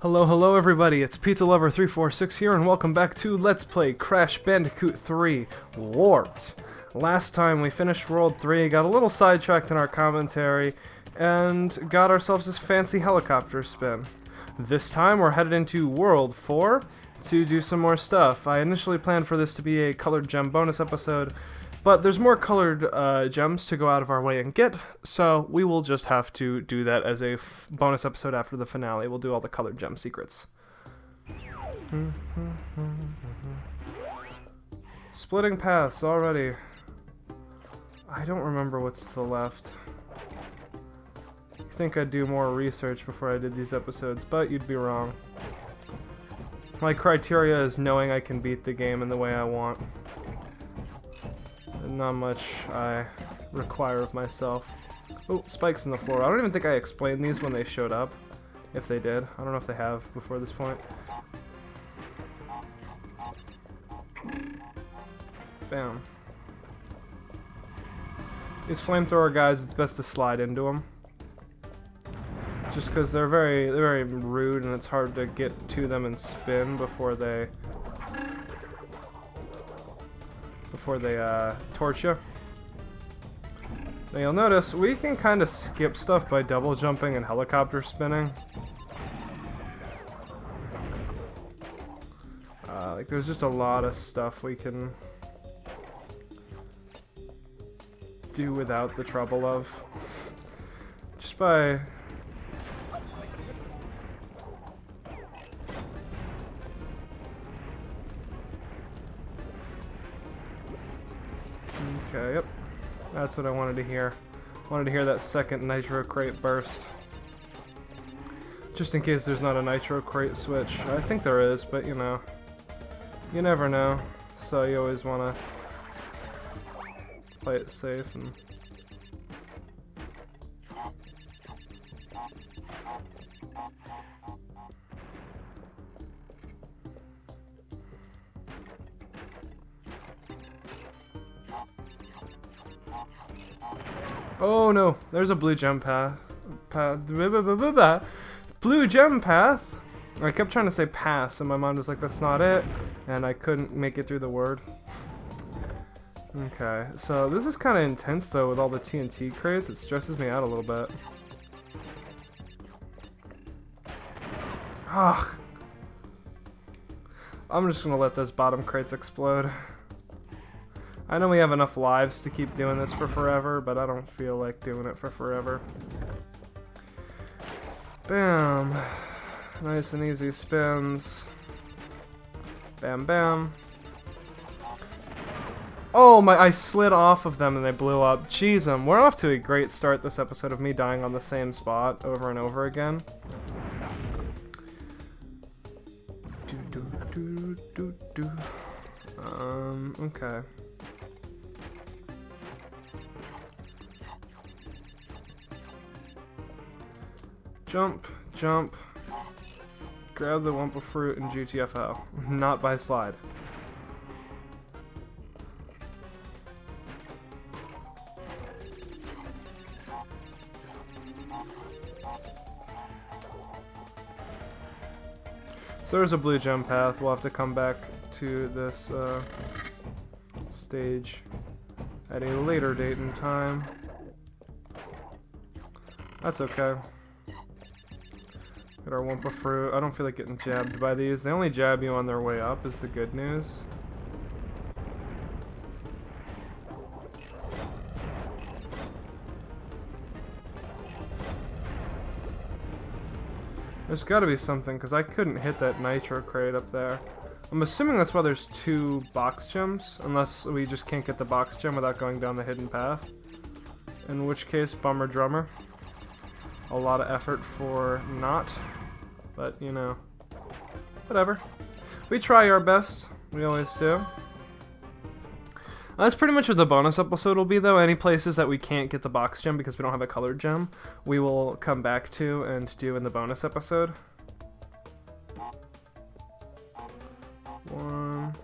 Hello everybody, it's Pizza Lover 346 here, and welcome back to Let's Play Crash Bandicoot 3 Warped. Last time we finished World 3, got a little sidetracked in our commentary, and got ourselves this fancy helicopter spin. This time we're headed into World 4 to do some more stuff. I initially planned for this to be a colored gem bonus episode, but there's more colored gems to go out of our way and get, so we will just have to do that as a bonus episode after the finale. We'll do all the colored gem secrets. Splitting paths already. I don't remember what's to the left. You'd think I'd do more research before I did these episodes, but you'd be wrong. My criteria is knowing I can beat the game in the way I want. Not much I require of myself. Oh, spikes in the floor. I don't even think I explained these when they showed up. If they did. I don't know if they have before this point. Bam. These flamethrower guys, it's best to slide into them. Just because they're very rude and it's hard to get to them and spin before they torch you. Now you'll notice we can kind of skip stuff by double jumping and helicopter spinning. Like there's just a lot of stuff we can do without the trouble of. Just by... Okay, yep. That's what I wanted to hear. I wanted to hear that second nitro crate burst. Just in case there's not a nitro crate switch. I think there is, but you know. You never know. So you always want to play it safe and... Oh no, there's a blue gem path. Blue gem path? I kept trying to say pass, and my mind was like, that's not it. And I couldn't make it through the word. Okay, so this is kind of intense though with all the TNT crates. It stresses me out a little bit. Ugh. I'm just gonna let those bottom crates explode. I know we have enough lives to keep doing this for forever, but I don't feel like doing it for forever. Bam. Nice and easy spins. Bam, bam. Oh, I slid off of them and they blew up. Jeez, we're off to a great start this episode of me dying on the same spot over and over again. Okay. Jump, jump, grab the Wumpa Fruit and GTFO. Not by slide. So there's a blue gem path. We'll have to come back to this stage at a later date and time. That's okay. Get our Wumpa Fruit. I don't feel like getting jabbed by these. They only jab you on their way up is the good news. There's gotta be something, because I couldn't hit that nitro crate up there. I'm assuming that's why there's 2 box gems, unless we just can't get the box gem without going down the hidden path. In which case, bummer drummer. A lot of effort for not, but you know, whatever. We try our best, we always do. That's pretty much what the bonus episode will be though. Any places that we can't get the box gem because we don't have a colored gem, we will come back to and do in the bonus episode. One.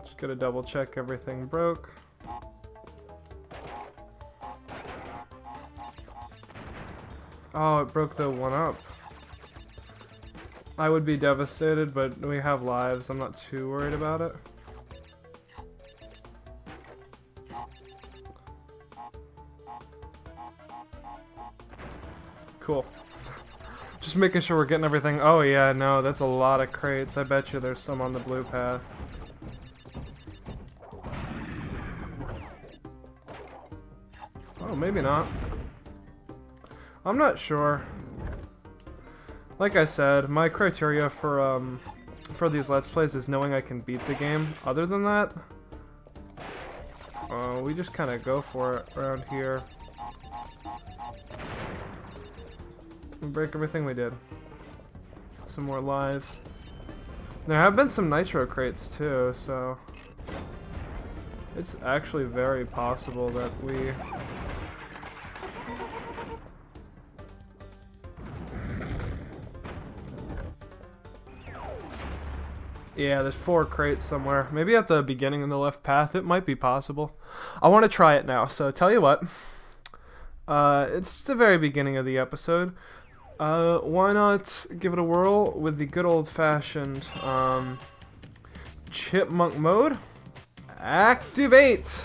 Just gotta double check everything broke. Oh, it broke the one up. I would be devastated, but we have lives. I'm not too worried about it. Cool. Just making sure we're getting everything. Oh yeah, no, that's a lot of crates. I bet you there's some on the blue path. Oh, maybe not. I'm not sure. Like I said, my criteria for these Let's Plays is knowing I can beat the game. Other than that, we just kind of go for it around here. We break everything we did. Some more lives. There have been some nitro crates too, so it's actually very possible that we... Yeah, there's 4 crates somewhere. Maybe at the beginning in the left path. It might be possible. I want to try it now, so tell you what. It's the very beginning of the episode. Why not give it a whirl with the good old-fashioned Chipmunk Mode? Activate!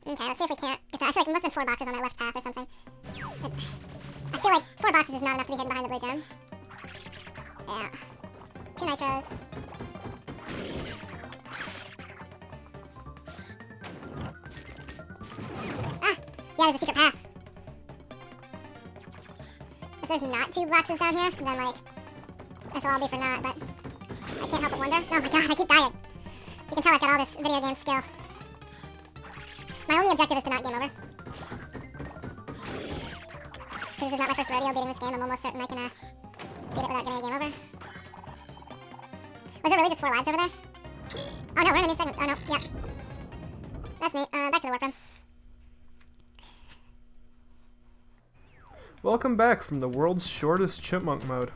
Okay, let's see if we can't get that. I feel like there must have been 4 boxes on that left path or something. I feel like 4 boxes is not enough to be hidden behind the blue gem. Yeah. 2 nitros. Ah! Yeah, there's a secret path. If there's not 2 boxes down here, then, like, this will all be for naught, but I can't help but wonder. Oh my god, I keep dying. You can tell I've got all this video game skill. My only objective is to not game over. Because this is not my first rodeo beating this game, I'm almost certain I can, beat it without getting a game over. Was there really just 4 lives over there? Oh no, we're in a new segment. Oh no, yeah. That's neat. Back to the warp room. Welcome back from the world's shortest Chipmunk Mode.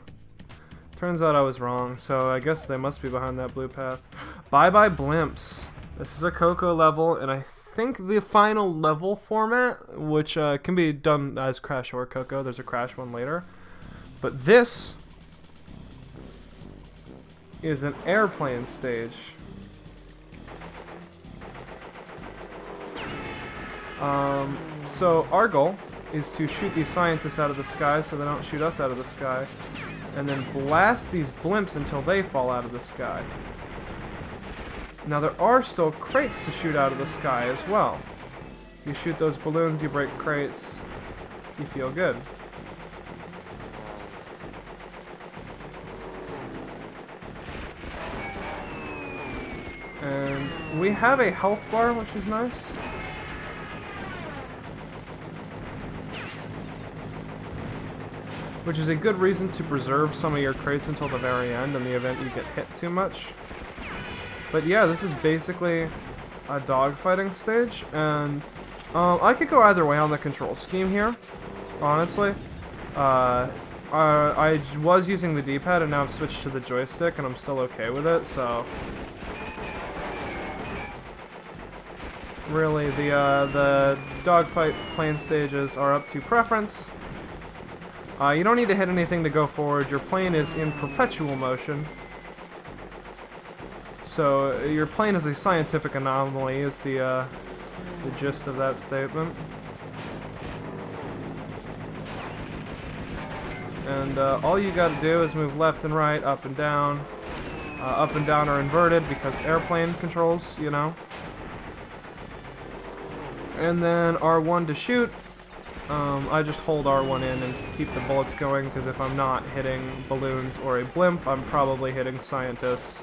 Turns out I was wrong, so I guess they must be behind that blue path. Bye bye blimps. This is a Coco level, and I think the final level format, which can be done as Crash or Coco, there's a Crash one later. But this is an airplane stage. So our goal is to shoot these scientists out of the sky so they don't shoot us out of the sky, and then blast these blimps until they fall out of the sky. Now there are still crates to shoot out of the sky as well. You shoot those balloons, you break crates, you feel good. And we have a health bar, which is nice. Which is a good reason to preserve some of your crates until the very end in the event you get hit too much. But yeah, this is basically a dogfighting stage, and I could go either way on the control scheme here, honestly. I was using the D-pad and now I've switched to the joystick and I'm still okay with it, so... Really, the dogfight plane stages are up to preference. You don't need to hit anything to go forward. Your plane is in perpetual motion. So your plane is a scientific anomaly is the gist of that statement. And all you gotta do is move left and right, up and down. Up and down are inverted because airplane controls, you know. And then R1 to shoot. I just hold R1 in and keep the bullets going, because if I'm not hitting balloons or a blimp, I'm probably hitting scientists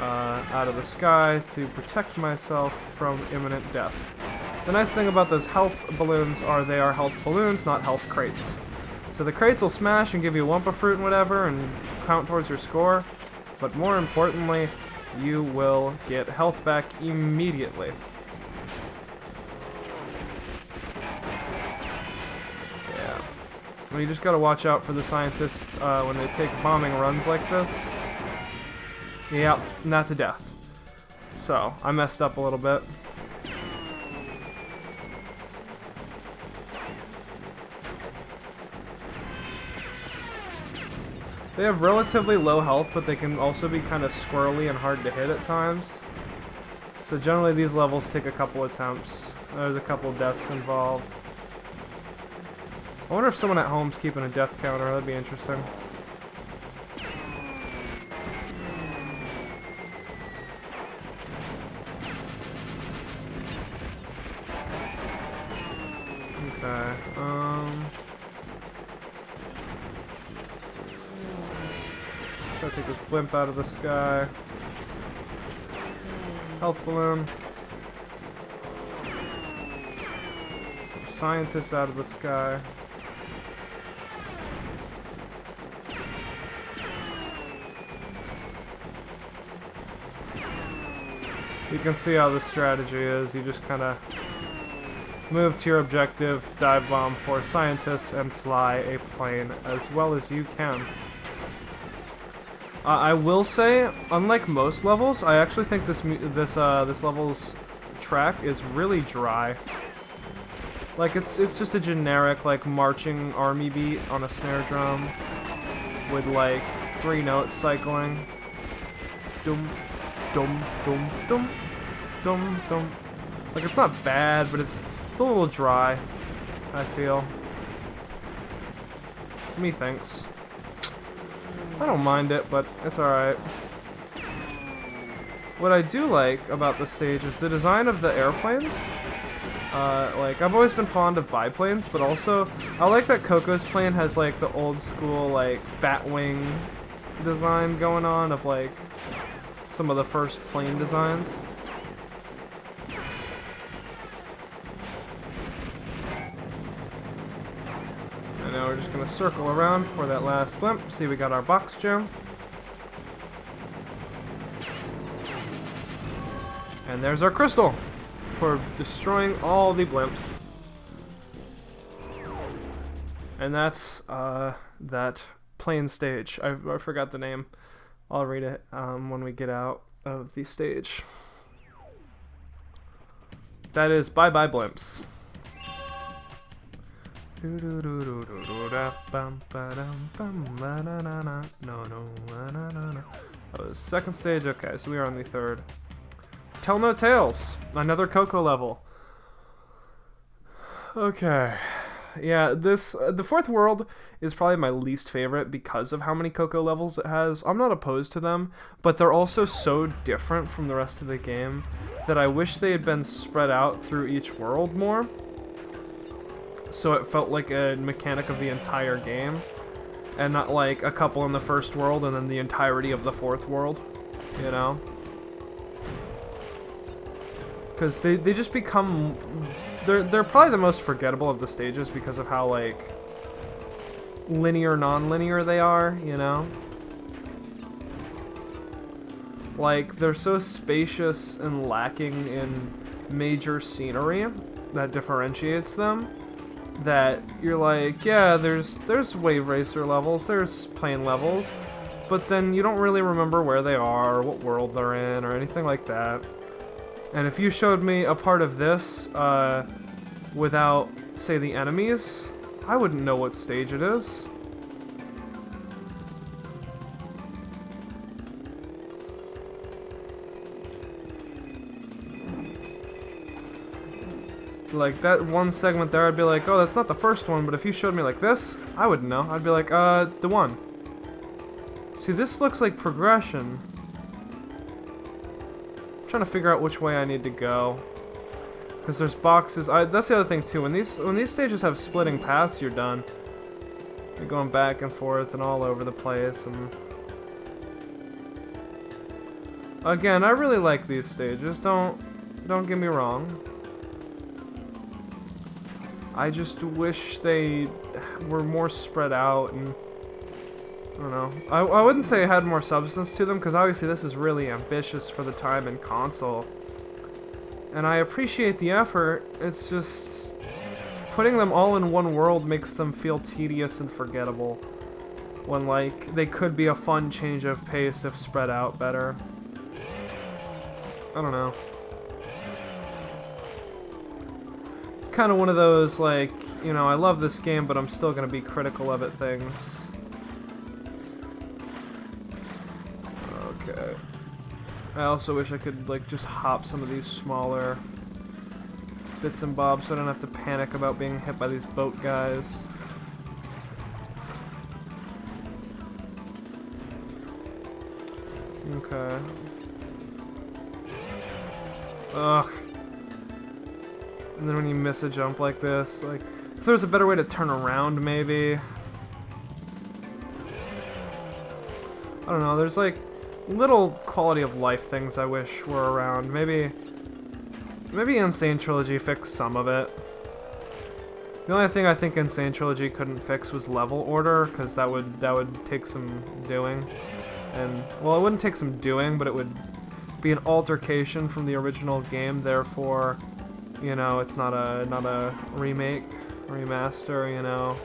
out of the sky to protect myself from imminent death. The nice thing about those health balloons are they are health balloons, not health crates. So the crates will smash and give you Wumpa Fruit and whatever and count towards your score, but more importantly, you will get health back immediately. You just gotta watch out for the scientists when they take bombing runs like this. Yep, and that's a death. So, I messed up a little bit. They have relatively low health, but they can also be kind of squirrely and hard to hit at times. So generally these levels take a couple attempts. There's a couple deaths involved. I wonder if someone at home's keeping a death counter. That'd be interesting. Okay, gotta take this blimp out of the sky. Health balloon. Some scientists out of the sky. You can see how the strategy is. You just kind of move to your objective, dive bomb for scientists, and fly a plane as well as you can. I will say, unlike most levels, I actually think this level's track is really dry. Like it's just a generic like marching army beat on a snare drum with like 3 notes cycling. Dum dum dum dum dum dum. Like it's not bad, but it's a little dry, I feel. Methinks. I don't mind it, but it's alright. What I do like about the stage is the design of the airplanes. Like, I've always been fond of biplanes, but also, I like that Coco's plane has, like, the old school, like, batwing design going on of, like, some of the first plane designs. And now we're just gonna circle around for that last blimp. See, we got our box gem. And there's our crystal for destroying all the blimps. And that's that plane stage. I forgot the name. I'll read it when we get out of the stage. That is Bye Bye Blimps. That was second stage. Okay, so we are on the third. Tell No Tales, another Coco level. Okay, yeah, the fourth world is probably my least favorite because of how many Coco levels it has. I'm not opposed to them, but they're also so different from the rest of the game that I wish they had been spread out through each world more, so it felt like a mechanic of the entire game, and not like a couple in the first world and then the entirety of the fourth world, you know? Because they just become... They're probably the most forgettable of the stages because of how, like, linear, non-linear they are, you know? Like, they're so spacious and lacking in major scenery that differentiates them, that you're like, yeah, there's Wave Racer levels, there's plane levels, but then you don't really remember where they are, or what world they're in, or anything like that. And if you showed me a part of this without, say, the enemies, I wouldn't know what stage it is. Like, that one segment there, I'd be like, oh, that's not the first one, but if you showed me like this, I wouldn't know. I'd be like, the one. See, this looks like progression. Trying to figure out which way I need to go, because there's boxes. That's the other thing too. When these stages have splitting paths, you're done. You're going back and forth and all over the place. And again, I really like these stages. Don't get me wrong. I just wish they were more spread out and. I don't know. I wouldn't say it had more substance to them, because obviously this is really ambitious for the time and console. And I appreciate the effort, it's just putting them all in one world makes them feel tedious and forgettable. When, like, they could be a fun change of pace if spread out better. I don't know. It's kind of one of those, like, you know, I love this game, but I'm still going to be critical of it things. Okay. I also wish I could, like, just hop some of these smaller bits and bobs so I don't have to panic about being hit by these boat guys. Okay. Ugh. And then when you miss a jump like this, like, if there's a better way to turn around, maybe. I don't know, there's like little quality of life things I wish were around. Maybe Insane Trilogy fixed some of it. The only thing I think Insane Trilogy couldn't fix was level order, because that would take some doing. And, well, it wouldn't take some doing, but it would be an altercation from the original game, therefore, you know, it's not a remake, remaster, you know.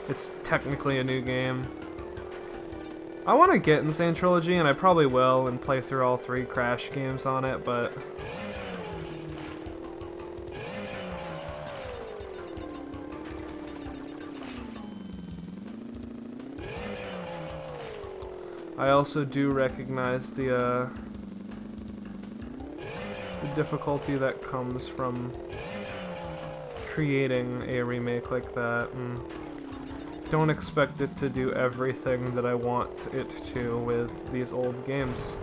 It's technically a new game. I want to get Insane Trilogy, and I probably will, and play through all 3 Crash games on it, but I also do recognize the difficulty that comes from creating a remake like that, and don't expect it to do everything that I want it to with these old games.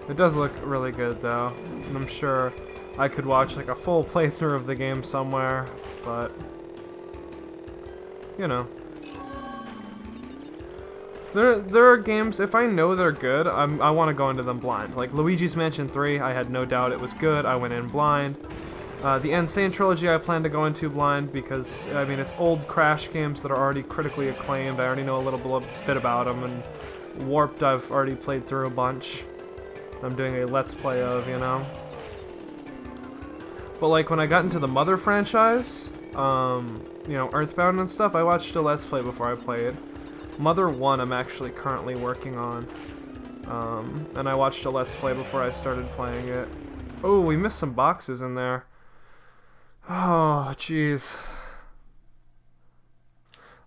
It does look really good though, and I'm sure I could watch like a full playthrough of the game somewhere, but you know. There are games, if I know they're good, I want to go into them blind. Like Luigi's Mansion 3, I had no doubt it was good, I went in blind. The Insane Trilogy I plan to go into blind because, I mean, it's old Crash games that are already critically acclaimed, I already know a little bit about them, and Warped I've already played through a bunch. I'm doing a Let's Play of, you know. But like when I got into the Mother franchise, you know, Earthbound and stuff, I watched a Let's Play before I played. Mother 1 I'm actually currently working on, and I watched a Let's Play before I started playing it. Oh, we missed some boxes in there. Oh, jeez.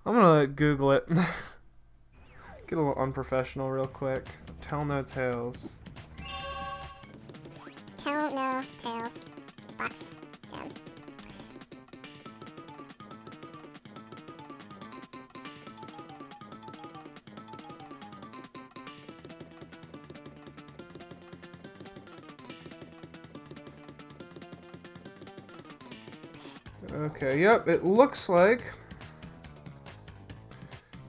I'm gonna Google it. Get a little unprofessional real quick. Tell no tales. Tell no tales. Box. Gem. Okay, yep, it looks like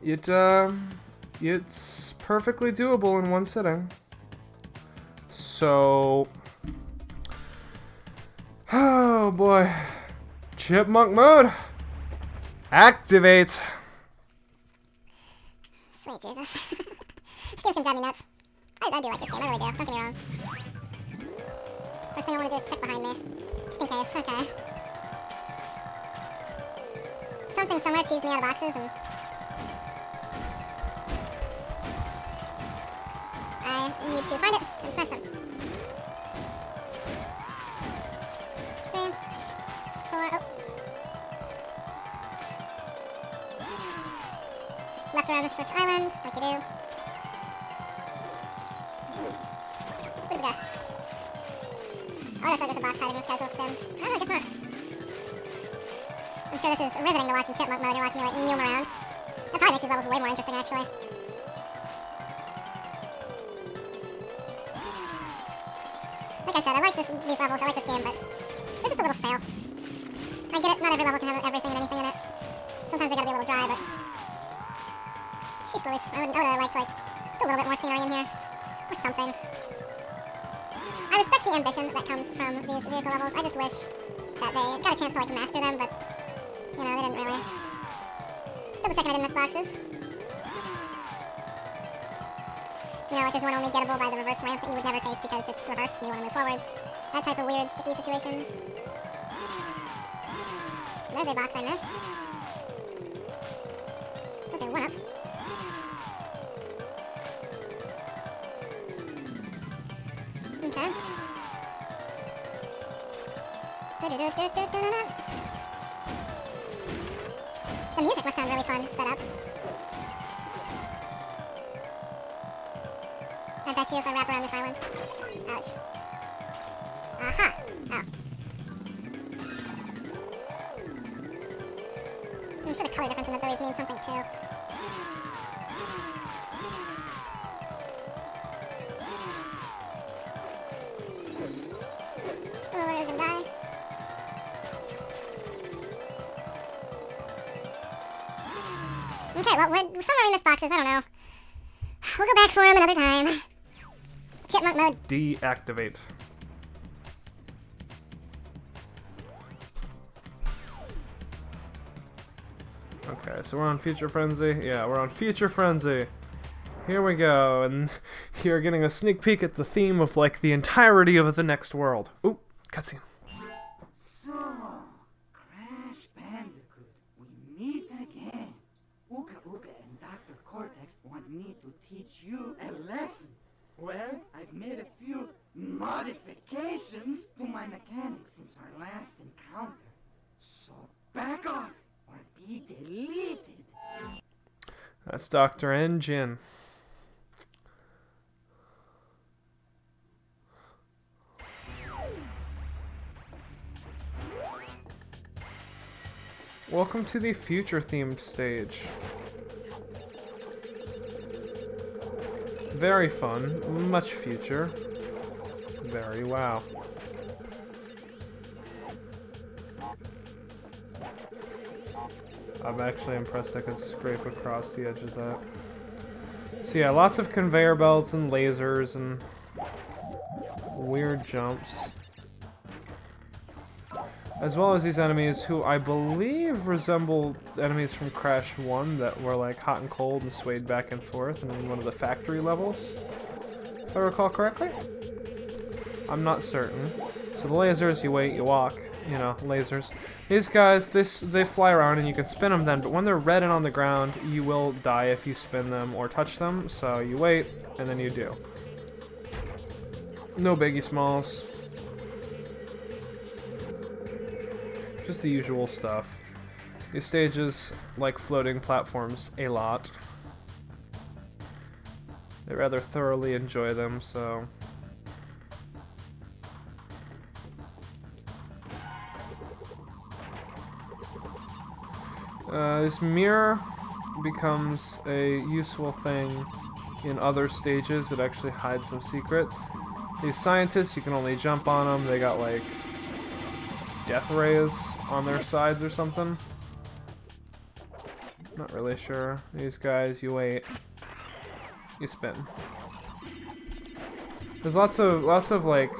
it's perfectly doable in one sitting. So, oh boy, Chipmunk Mode, activate. Sweet Jesus. This game's gonna drive me nuts. I do like this game, I really do, don't get me wrong. First thing I want to do is check behind me, just in case, okay. Something somewhere cheesed me out of boxes, and I need to find it and smash them. 3, 4, oh. Left around this first island, like you do. What do we got? Oh, I thought there's a box hiding in this guy's little spin. Oh, I guess not. I'm sure this is riveting to watch in Chipmunk Mode. You're watching me like neum around. That probably makes these levels way more interesting, actually. Like I said, I like these levels, I like this game, but they're just a little stale. I get it, not every level can have everything and anything in it. Sometimes they gotta be a little dry, but jeez Louise, I would have liked like just a little bit more scenery in here. Or something. I respect the ambition that comes from these vehicle levels. I just wish that they got a chance to like master them, but you know, they didn't really. Just double checking I didn't miss boxes. You know, like there's one only gettable by the reverse ramp that you would never take because it's reverse and you want to move forwards. That type of weird sticky situation. There's a box I missed. There's a 1-up. Okay. The music must sound really fun, sped up. I bet you if I wrap around this island. Ouch. Aha! Oh. I'm sure the color difference in the buoys means something too. Oh, we're gonna die. Okay, well, somewhere in this box is, I don't know. We'll go back for him another time. Chipmunk mode. Deactivate. Okay, so we're on Future Frenzy. Yeah, we're on Future Frenzy. Here we go, and you're getting a sneak peek at the theme of, like, the entirety of the next world. Ooh, cutscene. So, Crash Bandicoot, we meet again. Uka Uka and Dr. Cortex want me to teach you a lesson. Well, I've made a few modifications to my mechanics since our last encounter. So back off or be deleted. That's Dr. N. Jin. Welcome to the future themed stage. Very fun, much future. Very wow. I'm actually impressed I could scrape across the edge of that. So yeah, lots of conveyor belts and lasers and weird jumps. As well as these enemies who I believe resemble enemies from Crash 1 that were like hot and cold and swayed back and forth in one of the factory levels, if I recall correctly. I'm not certain. So the lasers, you wait, you walk, you know, lasers. These guys, they fly around and you can spin them then, but when they're red and on the ground, you will die if you spin them or touch them, so you wait, and then you do. No biggie smalls. Just the usual stuff. These stages like floating platforms a lot. I rather thoroughly enjoy them, so... this mirror becomes a useful thing in other stages. It actually hides some secrets. These scientists, you can only jump on them. They got like death rays on their sides or something. Not really sure. These guys, you wait, you spin. There's lots of like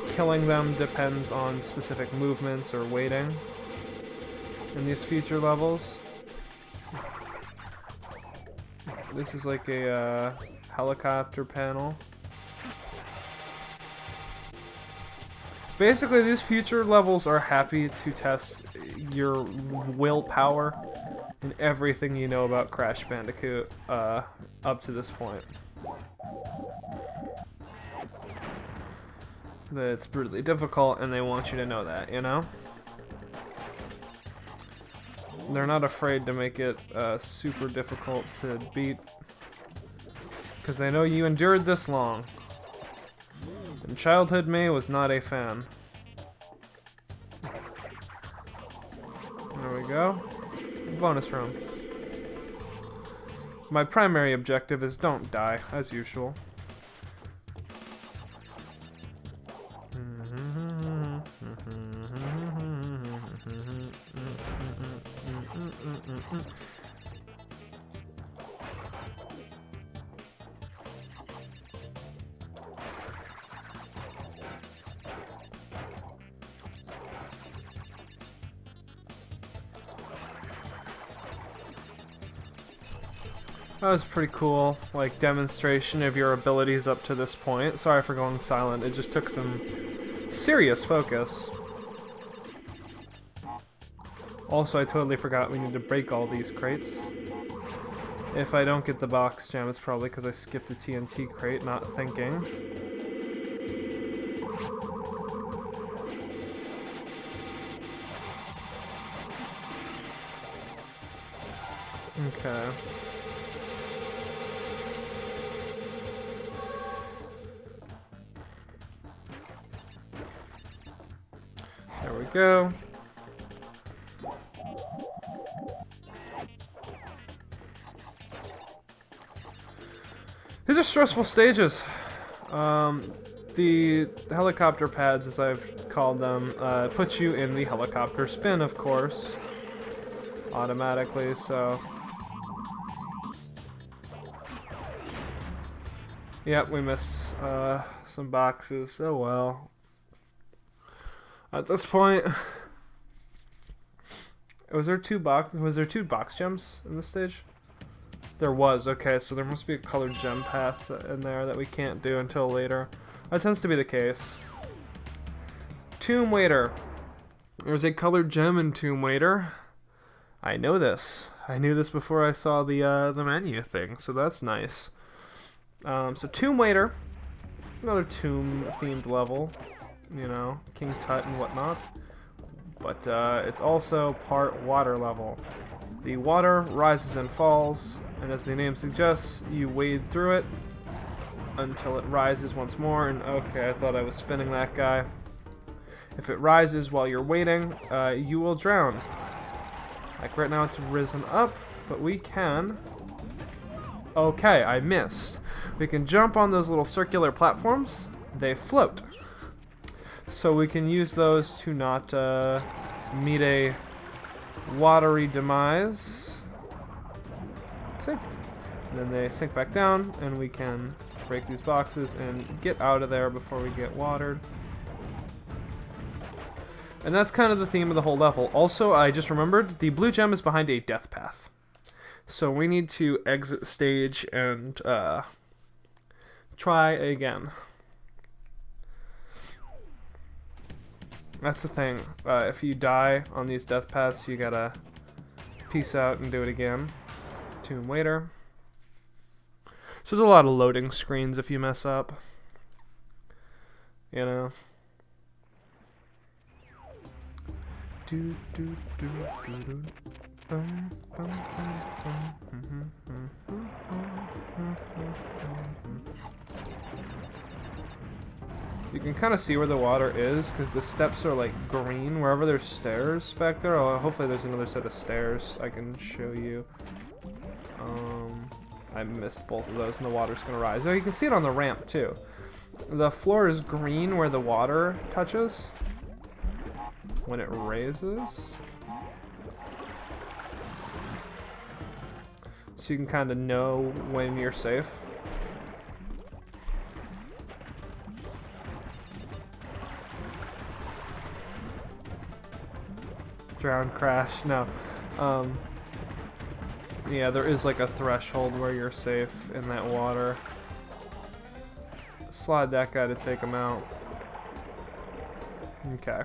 killing them depends on specific movements or waiting in these future levels. This is like a helicopter panel. Basically, these future levels are happy to test your willpower and everything you know about Crash Bandicoot up to this point. That it's brutally difficult, and they want you to know that, you know? They're not afraid to make it super difficult to beat, because they know you endured this long. And childhood me was not a fan. There we go. Bonus room. My primary objective is don't die, as usual. That was pretty cool, like, demonstration of your abilities up to this point. Sorry for going silent, it just took some serious focus. Also, I totally forgot we need to break all these crates. If I don't get the box gem, it's probably because I skipped a TNT crate, not thinking. Okay. There we go. These are stressful stages. The helicopter pads, as I've called them, put you in the helicopter spin, of course, automatically, so... Yep, we missed some boxes. Oh well. At this point, was there two box gems in this stage? There was. Okay, so there must be a colored gem path in there that we can't do until later. That tends to be the case. Tomb Waiter. There's a colored gem in Tomb Waiter. I know this. I knew this before I saw the menu thing, so that's nice. So Tomb Waiter, another tomb-themed level, you know, King Tut and whatnot. But it's also part water level. The water rises and falls, and as the name suggests, you wade through it until it rises once more. And okay, I thought I was spinning that guy. If it rises while you're waiting, you will drown. Like right now, it's risen up, but we can. Okay, I missed. We can jump on those little circular platforms. They float. So we can use those to not meet a watery demise. See? And then they sink back down, and we can break these boxes and get out of there before we get watered. And that's kind of the theme of the whole level. Also, I just remembered, the blue gem is behind a death path. So we need to exit stage and try again. That's the thing. If you die on these death paths, you gotta peace out and do it again. Tomb Waiter. So there's a lot of loading screens if you mess up. You know. Do do do do do. You can kind of see where the water is because the steps are like green wherever there's stairs back there. Oh, hopefully there's another set of stairs I can show you. I missed both of those and the water's gonna rise. Oh, you can see it on the ramp too. The floor is green where the water touches when it raises. So you can kind of know when you're safe. Drown, crash, no. Yeah, there is like a threshold where you're safe in that water. Slide that guy to take him out. Okay.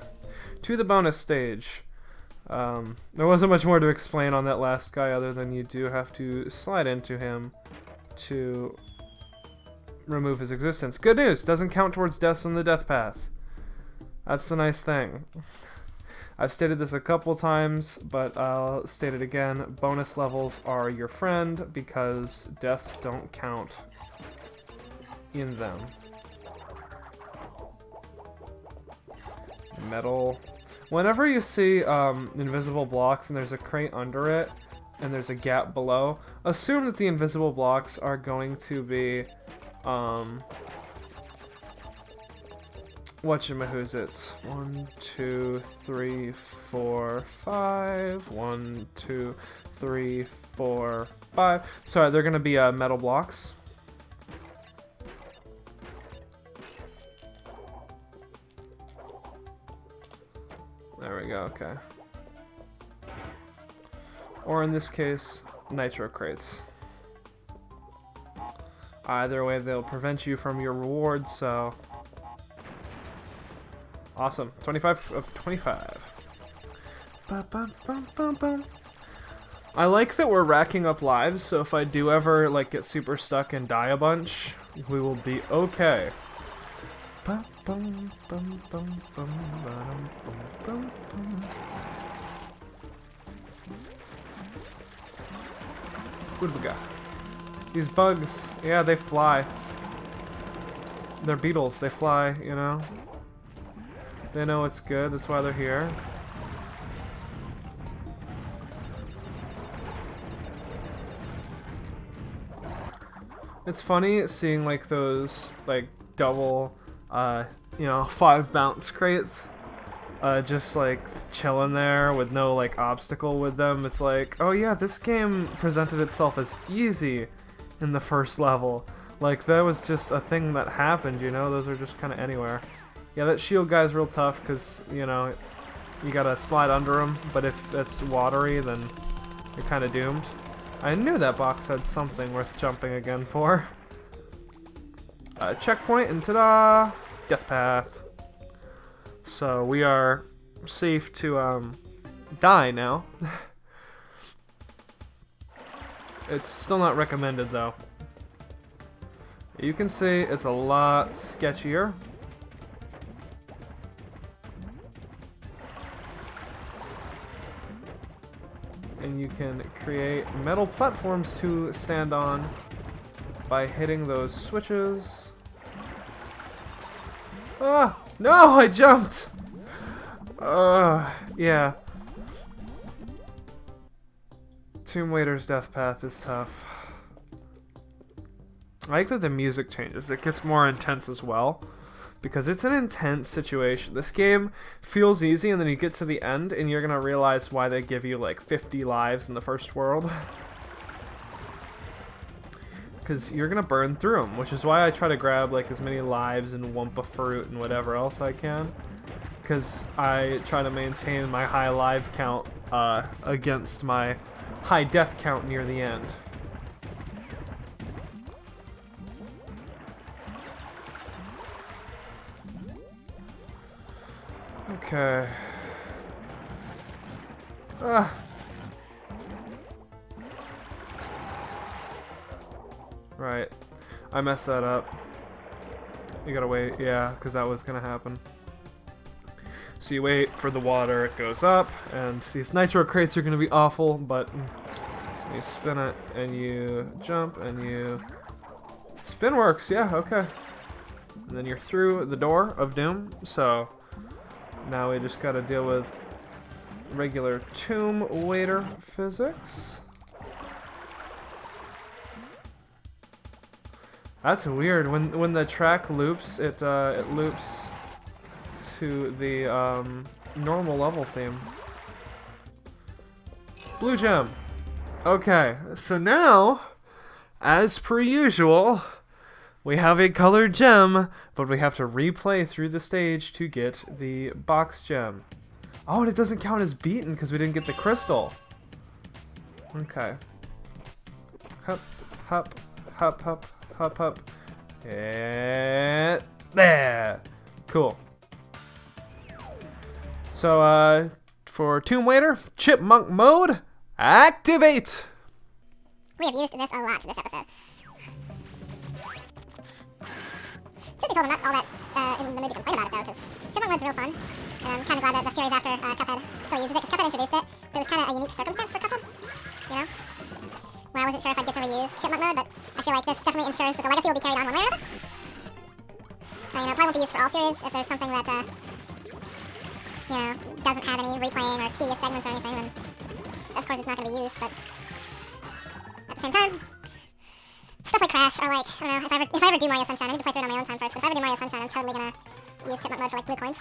To the bonus stage. There wasn't much more to explain on that last guy other than you do have to slide into him to remove his existence. Good news! Doesn't count towards deaths on the death path. That's the nice thing. I've stated this a couple times, but I'll state it again. Bonus levels are your friend because deaths don't count in them. Metal. Whenever you see invisible blocks and there's a crate under it and there's a gap below, assume that the invisible blocks are going to be whatchamahoozits. 1, 2, 3, 4, 5. 1, 2, 3, 4, 5. Sorry, they're gonna be metal blocks. There we go, okay. Or in this case, nitro crates. Either way, they'll prevent you from your rewards, so... Awesome. 25 of 25. Ba-bum-bum-bum-bum. I like that we're racking up lives, so if I do ever like get super stuck and die a bunch, we will be okay. What do we got? These bugs, yeah, they fly. They're beetles, they fly, you know? They know it's good, that's why they're here. It's funny seeing like those like double, you know, 5 bounce crates, just like chilling there with no like obstacle with them. It's like, oh yeah, this game presented itself as easy in the first level. Like that was just a thing that happened, you know. Those are just kind of anywhere. Yeah, that shield guy's real tough because you know you gotta slide under him. But if it's watery, then you're kind of doomed. I knew that box had something worth jumping again for. Checkpoint and ta-da! Death path. So we are safe to die now. It's still not recommended though. You can see it's a lot sketchier. And you can create metal platforms to stand on by hitting those switches. Ah! No! I jumped! Yeah. Tomb Raider's death path is tough. I like that the music changes. It gets more intense as well. Because it's an intense situation. This game feels easy, and then you get to the end, and you're gonna realize why they give you like 50 lives in the first world. Because you're gonna burn through them, which is why I try to grab like as many lives and Wumpa fruit and whatever else I can. Because I try to maintain my high live count against my high death count near the end. Okay. Right. I messed that up. You gotta wait, yeah, because that was gonna happen. So you wait for the water, it goes up, and these nitro crates are gonna be awful, but you spin it, and you jump, and you... Spin works, yeah, okay. And then you're through the door of doom, so... Now we just gotta deal with regular Tomb Raider physics. That's weird. When the track loops, it loops to the normal level theme. Blue gem. Okay, so now, as per usual, we have a colored gem, but we have to replay through the stage to get the box gem. Oh, and it doesn't count as beaten because we didn't get the crystal. Okay. Hop, hop, hop, hop, hop, hop. And there. Cool. So, for Tomb Raider, Chipmunk Mode, activate! We have used this a lot this episode. Should be told I'm not all that in the mood to complain about it, though, because Chipmunk Mode's real fun. And I'm kind of glad that the series after Cuphead still uses it, because Cuphead introduced it. But it was kind of a unique circumstance for Cuphead, you know? Where I wasn't sure if I'd get to reuse Chipmunk Mode, but I feel like this definitely ensures that the legacy will be carried on one way or another. You know, it probably won't be used for all series if there's something that, you know, doesn't have any replaying or tedious segments or anything, then of course it's not going to be used, but at the same time, stuff like Crash, or like, I don't know, if I ever do Mario Sunshine, I need to play through it on my own time first, but if I ever do Mario Sunshine, I'm totally gonna use Chipmunk Mode for like blue coins.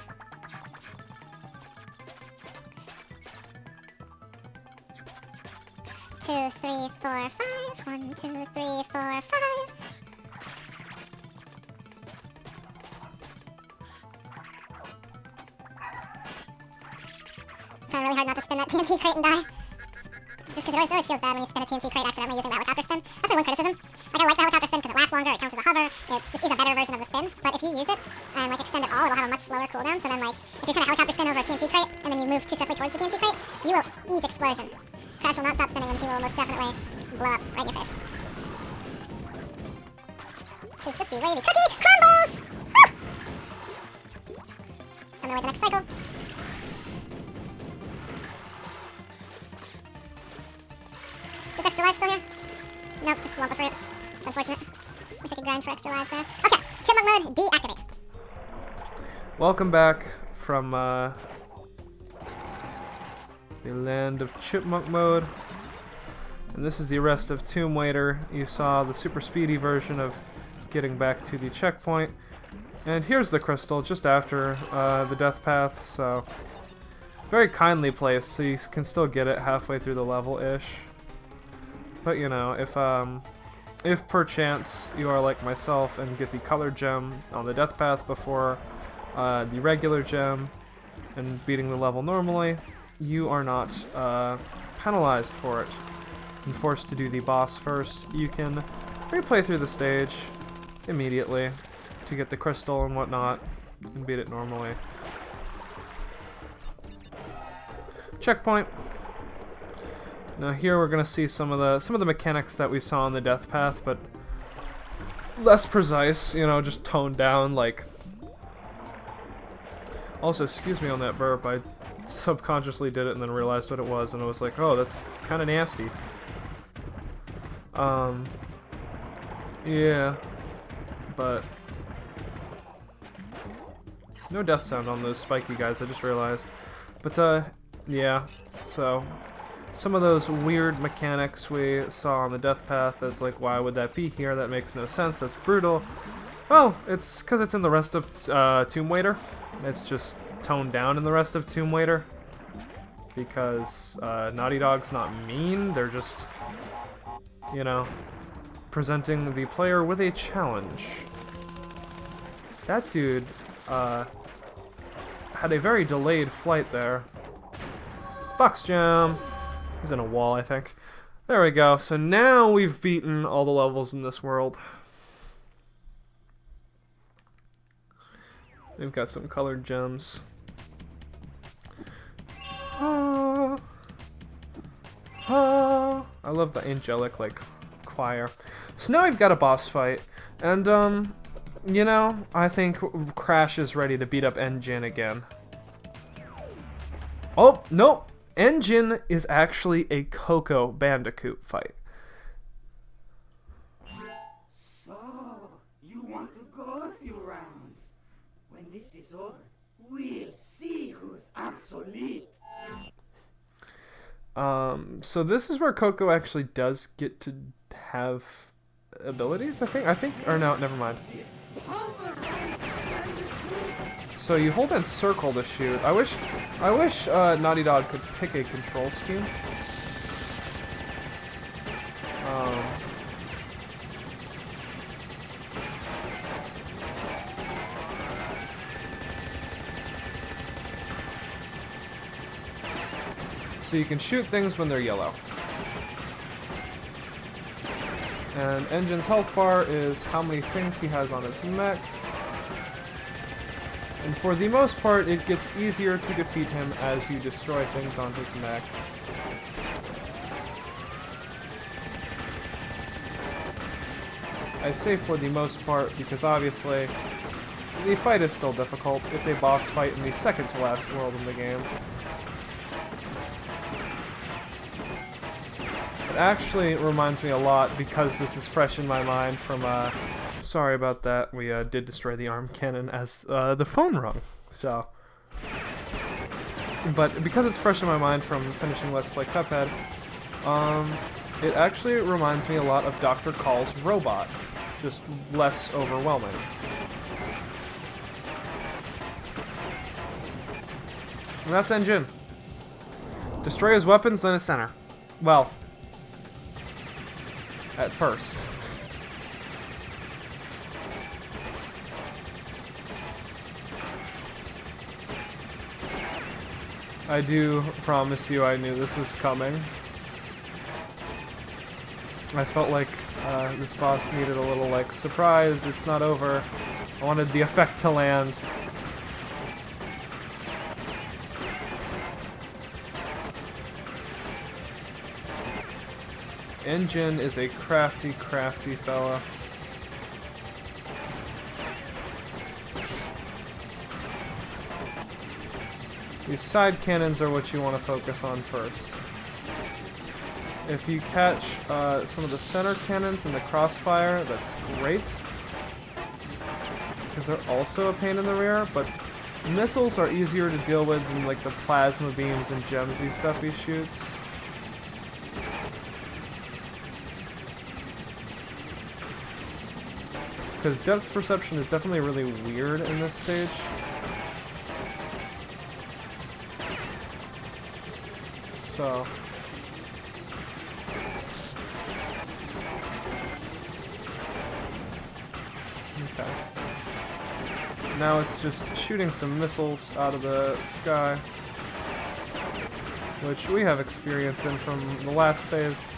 Two, three, four, five. 1, 2, 3, 4, 5. Trying really hard not to spin that TNT crate and die. just because it always feels bad when you spin a TNT crate accidentally using the helicopter spin. That's my one criticism. Like, I like the helicopter spin because it lasts longer, it counts as a hover, it just is a better version of the spin. But if you use it and, like, extend it all, it'll have a much slower cooldown. So then, like, if you're trying to helicopter spin over a TNT crate and then you move too swiftly towards the TNT crate, you will eat explosion. Crash will not stop spinning and he will most definitely blow up right in your face. It's just the way the cookie crumbles! Woo! I'm gonna wait the next cycle. Is extra life still here? Nope, just lump of fruit. It's unfortunate. Wish I could grind for extra lives there. Okay, Chipmunk Mode, deactivate. Welcome back from the land of Chipmunk Mode. And this is the rest of Tomb Waiter. You saw the super speedy version of getting back to the checkpoint. And here's the crystal just after the death path, so very kindly placed, so you can still get it halfway through the level-ish. But you know, if perchance you are like myself and get the colored gem on the death path before the regular gem and beating the level normally, you are not penalized for it and forced to do the boss first. You can replay through the stage immediately to get the crystal and whatnot and beat it normally. Checkpoint. Now here we're gonna see some of the mechanics that we saw on the death path, but less precise, you know, just toned down. Like, also, excuse me on that burp, I subconsciously did it and then realized what it was, and I was like, oh, that's kind of nasty. Yeah, but no death sound on those spiky guys, I just realized. But yeah, so some of those weird mechanics we saw on the death path, that's like, why would that be here? That makes no sense, that's brutal. Well, it's because it's in the rest of Tomb Waiter. It's just toned down in the rest of Tomb Waiter. Because Naughty Dog's not mean, they're just, you know, presenting the player with a challenge. That dude had a very delayed flight there. Box jam! He's in a wall, I think. There we go. So now we've beaten all the levels in this world. We've got some colored gems. Ah, ah. I love the angelic, like, choir. So now we've got a boss fight. And, you know, I think Crash is ready to beat up Engine again. Oh, no! Engine is actually a Coco Bandicoot fight. So, you want to go a few rounds? When this is over, we'll see who's obsolete. So this is where Coco actually does get to have abilities, I think, or no, never mind. So you hold in circle to shoot. I wish Naughty Dog could pick a control scheme. So you can shoot things when they're yellow. And Engine's health bar is how many things he has on his mech. And for the most part, it gets easier to defeat him as you destroy things on his mech. I say for the most part because obviously the fight is still difficult. It's a boss fight in the second to last world in the game. It actually reminds me a lot, because this is fresh in my mind from, sorry about that, we did destroy the arm cannon as the phone rung, so. But because it's fresh in my mind from finishing Let's Play Cuphead, it actually reminds me a lot of Dr. Call's robot, just less overwhelming. And that's Engine. Destroy his weapons, then his center. Well, at first. I do promise you I knew this was coming. I felt like this boss needed a little, like, surprise, it's not over. I wanted the effect to land. Engine is a crafty, crafty fella. These side cannons are what you want to focus on first. If you catch some of the center cannons in the crossfire, that's great. Because they're also a pain in the rear, but missiles are easier to deal with than like the plasma beams and gemsy stuff he shoots. Because depth perception is definitely really weird in this stage. So... okay. Now it's just shooting some missiles out of the sky, which we have experience in from the last phase.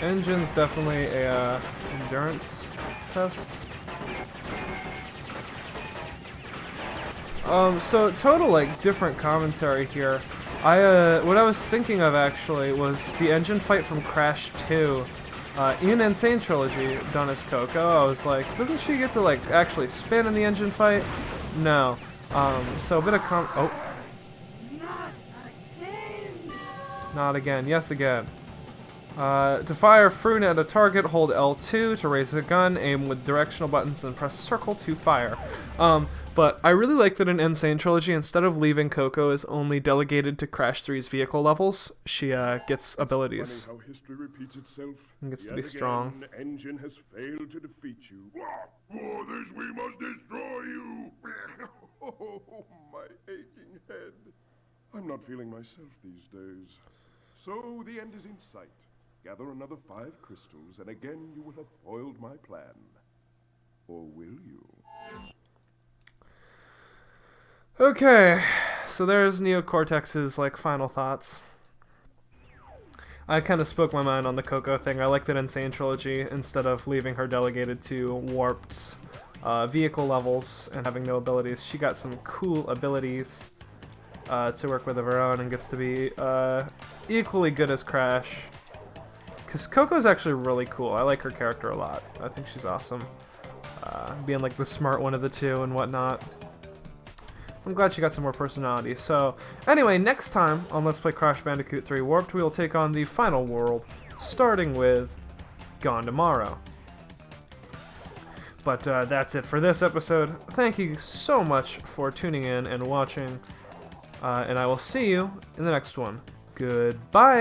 Engine's definitely a endurance test. So total like different commentary here. What I was thinking of actually was the engine fight from Crash 2 in Insane Trilogy done as Coco. I was like, doesn't she get to like actually spin in the engine fight? No. So a bit of oh. Not again! Not again. Yes, again. To fire Froon at a target, hold L2 to raise a gun, aim with directional buttons, and press circle to fire. But I really like that in Insane Trilogy, instead of leaving Coco as only delegated to Crash 3's vehicle levels, she gets abilities. Funny how history repeats itself. And gets to Yet be strong. again, Engine has failed to defeat you. For this we must destroy you. Oh, my aching head. I'm not feeling myself these days. So the end is in sight. Gather another 5 crystals, and again you will have foiled my plan. Or will you? Okay, so there's Neocortex's like final thoughts. I kind of spoke my mind on the Coco thing. I like that Insane Trilogy, instead of leaving her delegated to Warped's vehicle levels and having no abilities, she got some cool abilities to work with of her own and gets to be equally good as Crash. Because Coco's actually really cool. I like her character a lot. I think she's awesome. Being like the smart one of the two and whatnot. I'm glad she got some more personality. So, anyway, next time on Let's Play Crash Bandicoot 3 Warped, we will take on the final world, starting with Gone Tomorrow. But that's it for this episode. Thank you so much for tuning in and watching, and I will see you in the next one. Goodbye!